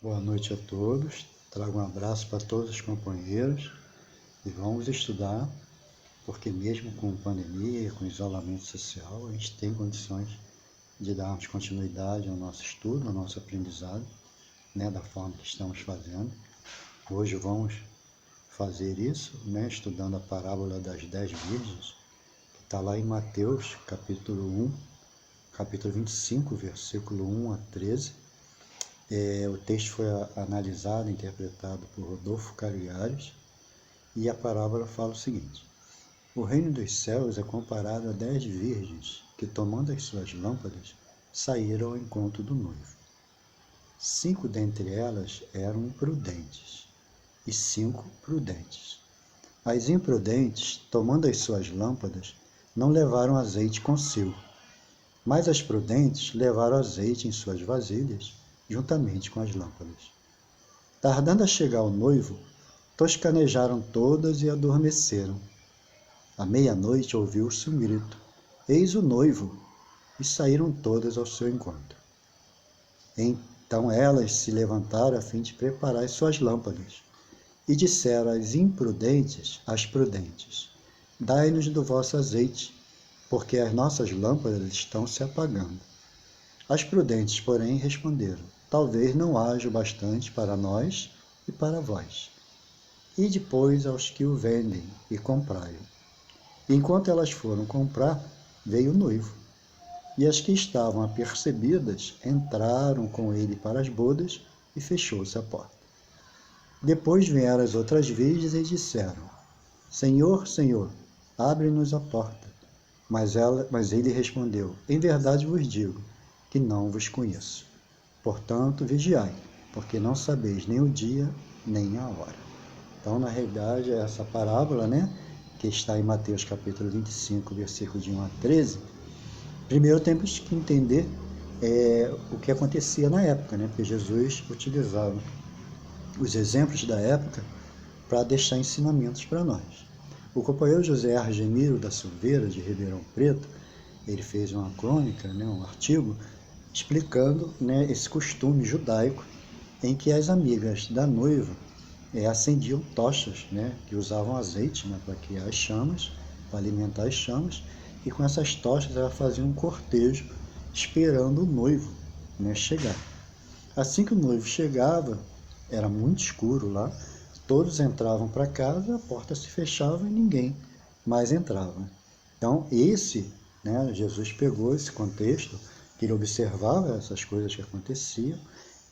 Boa noite a todos. Trago um abraço para todos os companheiros e vamos estudar, porque mesmo com pandemia, com isolamento social, a gente tem condições de darmos continuidade ao nosso estudo, ao nosso aprendizado, da forma que estamos fazendo. Hoje vamos fazer isso, estudando a parábola das 10 virgens, que está lá em Mateus, capítulo 1, capítulo 25, versículo 1 a 13. O texto foi analisado, interpretado por Rodolfo Carvalho, e a parábola fala o seguinte: o reino dos céus é comparado a 10 virgens que, tomando as suas lâmpadas, saíram ao encontro do noivo. 5 dentre elas eram imprudentes e 5 prudentes. As imprudentes, tomando as suas lâmpadas, não levaram azeite consigo, mas as prudentes levaram azeite em suas vasilhas, juntamente com as lâmpadas. Tardando a chegar o noivo, toscanejaram todas e adormeceram. À meia-noite ouviu-se um grito: eis o noivo! E saíram todas ao seu encontro. Então elas se levantaram a fim de preparar as suas lâmpadas. E disseram às imprudentes, às prudentes: dai-nos do vosso azeite, porque as nossas lâmpadas estão se apagando. As prudentes, porém, responderam: talvez não haja o bastante para nós e para vós. E depois aos que o vendem e comprai-o. Enquanto elas foram comprar, veio o noivo. E as que estavam apercebidas entraram com ele para as bodas e fechou-se a porta. Depois vieram as outras virgens e disseram: Senhor, Senhor, abre-nos a porta. Mas ele respondeu: em verdade vos digo que não vos conheço. Portanto, vigiai, porque não sabeis nem o dia, nem a hora. Então, na realidade, essa parábola, que está em Mateus capítulo 25, versículo de 1 a 13, primeiro temos que entender o que acontecia na época, porque Jesus utilizava os exemplos da época para deixar ensinamentos para nós. O companheiro José Argemiro da Silveira, de Ribeirão Preto, ele fez uma crônica, um artigo, explicando esse costume judaico em que as amigas da noiva acendiam tochas, que usavam azeite para criar as chamas, para alimentar as chamas, e com essas tochas elas faziam um cortejo esperando o noivo chegar. Assim que o noivo chegava, era muito escuro lá, todos entravam para casa, a porta se fechava e ninguém mais entrava. Então, Jesus pegou esse contexto, que ele observava essas coisas que aconteciam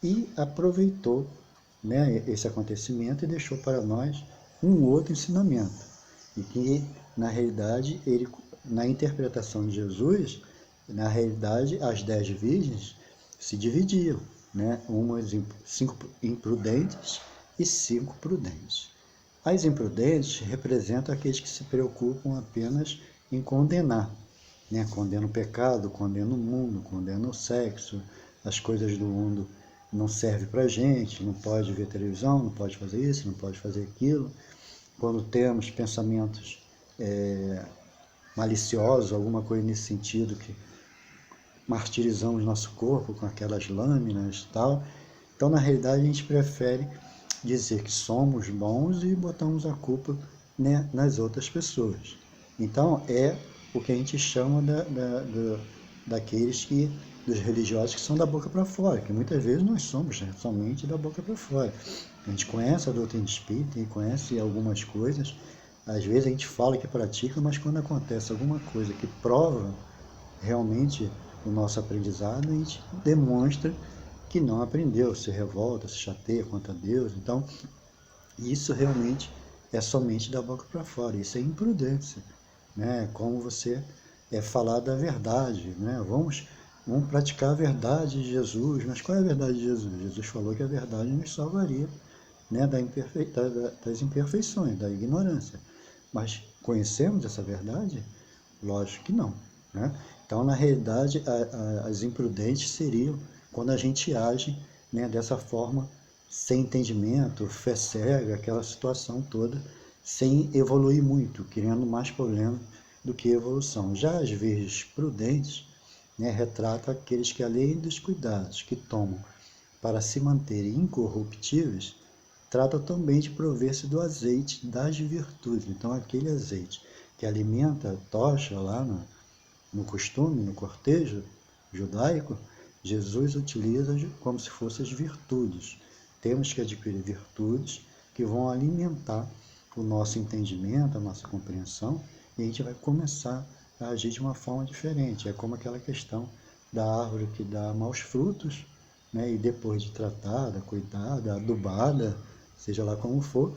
e aproveitou esse acontecimento e deixou para nós um outro ensinamento. E que, na realidade, na interpretação de Jesus, na realidade, as 10 virgens se dividiam, umas 5 imprudentes e 5 prudentes. As imprudentes representam aqueles que se preocupam apenas em condenar, condena o pecado, condena o mundo, condena o sexo, as coisas do mundo não servem para a gente, não pode ver televisão, não pode fazer isso, não pode fazer aquilo. Quando temos pensamentos maliciosos, alguma coisa nesse sentido, que martirizamos nosso corpo com aquelas lâminas e tal. Então, na realidade, a gente prefere dizer que somos bons e botamos a culpa nas outras pessoas. Então, é o que a gente chama daqueles dos religiosos que são da boca para fora, que muitas vezes nós somos somente da boca para fora. A gente conhece a doutrina espírita e conhece algumas coisas, às vezes a gente fala que pratica, mas quando acontece alguma coisa que prova realmente o nosso aprendizado, a gente demonstra que não aprendeu, se revolta, se chateia contra Deus. Então, isso realmente é somente da boca para fora, isso é imprudência, como você falar da verdade, vamos praticar a verdade de Jesus. Mas qual é a verdade de Jesus? Jesus falou que a verdade nos salvaria das imperfeições, da ignorância. Mas conhecemos essa verdade? Lógico que não. Então, na realidade, as imprudentes seriam quando a gente age dessa forma, sem entendimento, fé cega, aquela situação toda, sem evoluir muito, criando mais problemas do que evolução. Já as virgens prudentes retratam aqueles que, além dos cuidados que tomam para se manterem incorruptíveis, trata também de prover-se do azeite das virtudes. Então, aquele azeite que alimenta a tocha lá no costume, no cortejo judaico, Jesus utiliza como se fossem as virtudes. Temos que adquirir virtudes que vão alimentar o nosso entendimento, a nossa compreensão, e a gente vai começar a agir de uma forma diferente. É como aquela questão da árvore que dá maus frutos, né? E depois de tratada, cuidada, adubada, seja lá como for,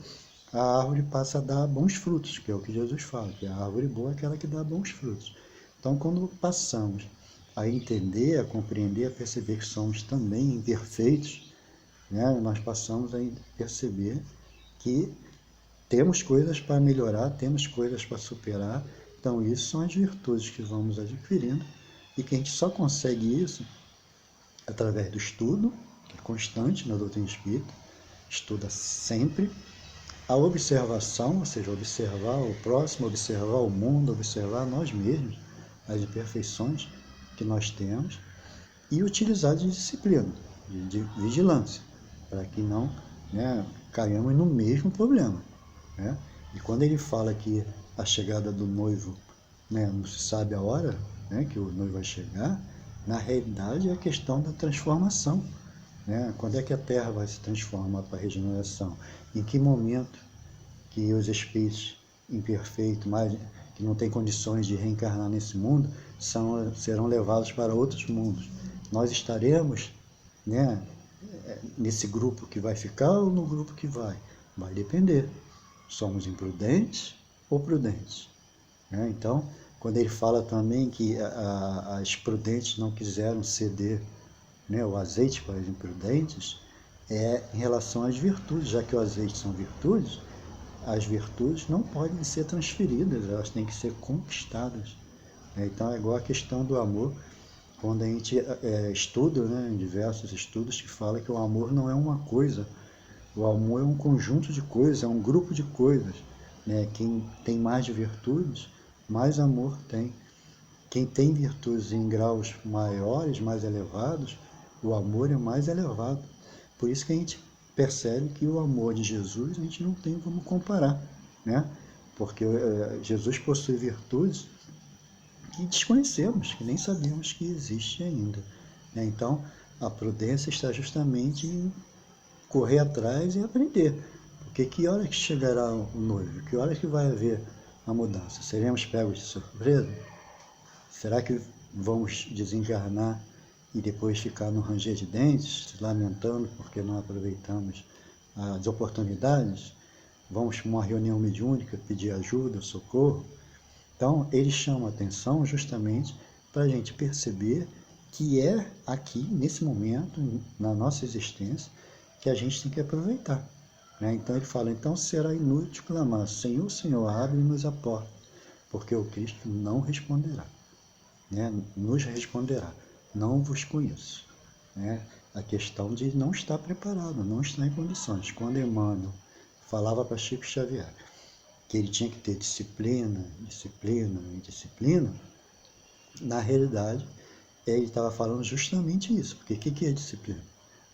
a árvore passa a dar bons frutos, que é o que Jesus fala, que a árvore boa é aquela que dá bons frutos. Então, quando passamos a entender, a compreender, a perceber que somos também imperfeitos, né, nós passamos a perceber que temos coisas para melhorar, temos coisas para superar. Então, isso são as virtudes que vamos adquirindo e que a gente só consegue isso através do estudo, que é constante na doutrina espírita, estuda sempre, a observação, ou seja, observar o próximo, observar o mundo, observar nós mesmos, as imperfeições que nós temos, e utilizar de disciplina, de vigilância, para que não, né, caiamos no mesmo problema. Né? E quando ele fala que a chegada do noivo, né, não se sabe a hora, né, que o noivo vai chegar, na realidade é a questão da transformação. Né? Quando é que a Terra vai se transformar para a regeneração? Em que momento que os espíritos imperfeitos, que não têm condições de reencarnar nesse mundo, serão levados para outros mundos? Nós estaremos, né, nesse grupo que vai ficar ou no grupo que vai? Vai depender. Somos imprudentes ou prudentes? Né? Então, quando ele fala também que as prudentes não quiseram ceder, né, o azeite para as imprudentes, é em relação às virtudes, já que o azeite são virtudes, as virtudes não podem ser transferidas, elas têm que ser conquistadas. Então é igual a questão do amor, quando a gente estuda, né, em diversos estudos que fala que o amor não é uma coisa, o amor é um conjunto de coisas, é um grupo de coisas. Né? Quem tem mais de virtudes, mais amor tem. Quem tem virtudes em graus maiores, mais elevados, o amor é mais elevado. Por isso que a gente percebe que o amor de Jesus a gente não tem como comparar, né? Porque Jesus possui virtudes que desconhecemos, que nem sabíamos que existe ainda. Né? Então, a prudência está justamente em correr atrás e aprender. Porque que hora que chegará o noivo? Que hora que vai haver a mudança? Seremos pegos de surpresa? Será que vamos desencarnar e depois ficar no ranger de dentes, lamentando porque não aproveitamos as oportunidades? Vamos para uma reunião mediúnica pedir ajuda, socorro? Então, eles chamam a atenção justamente para a gente perceber que é aqui, nesse momento, na nossa existência, que a gente tem que aproveitar. Né? Então, ele fala, então será inútil clamar, Senhor, Senhor, abre-nos a porta, porque o Cristo não responderá. Né? Nos responderá, não vos conheço. Né? A questão de não estar preparado, não estar em condições. Quando Emmanuel falava para Chico Xavier que ele tinha que ter disciplina, disciplina e disciplina, na realidade ele estava falando justamente isso. Porque o que é disciplina?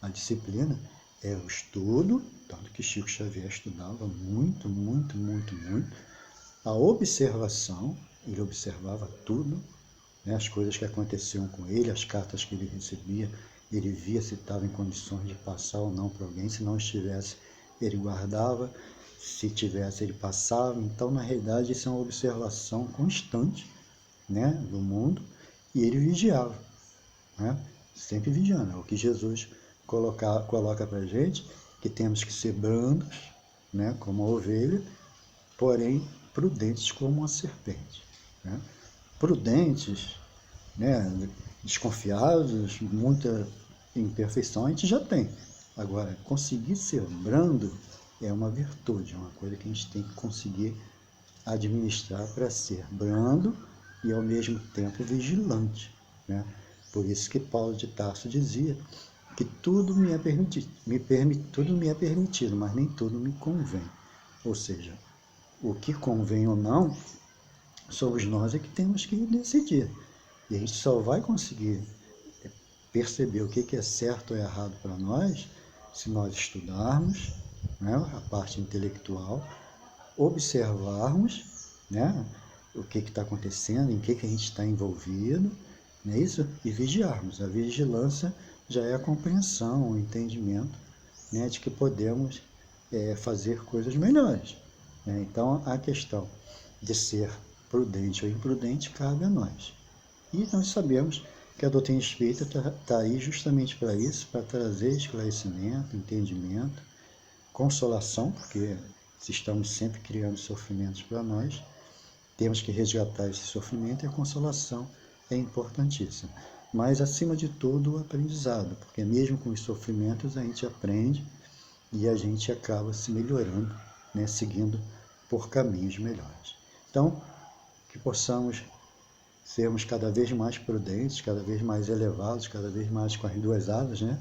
A disciplina é o estudo, tanto que Chico Xavier estudava muito, muito, muito, muito. A observação, ele observava tudo, né, as coisas que aconteciam com ele, as cartas que ele recebia, ele via se estava em condições de passar ou não para alguém, se não estivesse, ele guardava, se tivesse, ele passava. Então, na realidade, isso é uma observação constante, né, do mundo, e ele vigiava, né, sempre vigiando. É o que Jesus coloca para a gente, que temos que ser brandos, né, como a ovelha, porém prudentes como a serpente. Né? Prudentes, né, desconfiados, muita imperfeição a gente já tem. Agora, conseguir ser brando é uma virtude, é uma coisa que a gente tem que conseguir administrar para ser brando e ao mesmo tempo vigilante. Né? Por isso que Paulo de Tarso dizia que tudo me é permitido, mas nem tudo me convém. Ou seja, o que convém ou não, somos nós que temos que decidir. E a gente só vai conseguir perceber o que é certo ou errado para nós, se nós estudarmos, né, a parte intelectual, observarmos, né, o que está acontecendo, em que a gente está envolvido, não é isso? E vigiarmos. A vigilância já é a compreensão, o entendimento, né, de que podemos fazer coisas melhores. Né? Então, a questão de ser prudente ou imprudente cabe a nós. E nós sabemos que a doutrina espírita está aí justamente para isso, para trazer esclarecimento, entendimento, consolação, porque se estamos sempre criando sofrimentos para nós, temos que resgatar esse sofrimento e a consolação é importantíssima. Mas, acima de tudo, o aprendizado, porque mesmo com os sofrimentos a gente aprende e a gente acaba se melhorando, né, seguindo por caminhos melhores. Então, que possamos sermos cada vez mais prudentes, cada vez mais elevados, cada vez mais com as duas asas, né,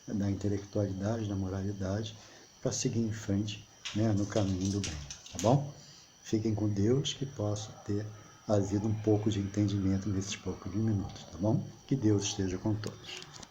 da intelectualidade, da moralidade, para seguir em frente, né, no caminho do bem, tá bom? Fiquem com Deus, que possa ter havido um pouco de entendimento nesses poucos minutos, tá bom? Que Deus esteja com todos.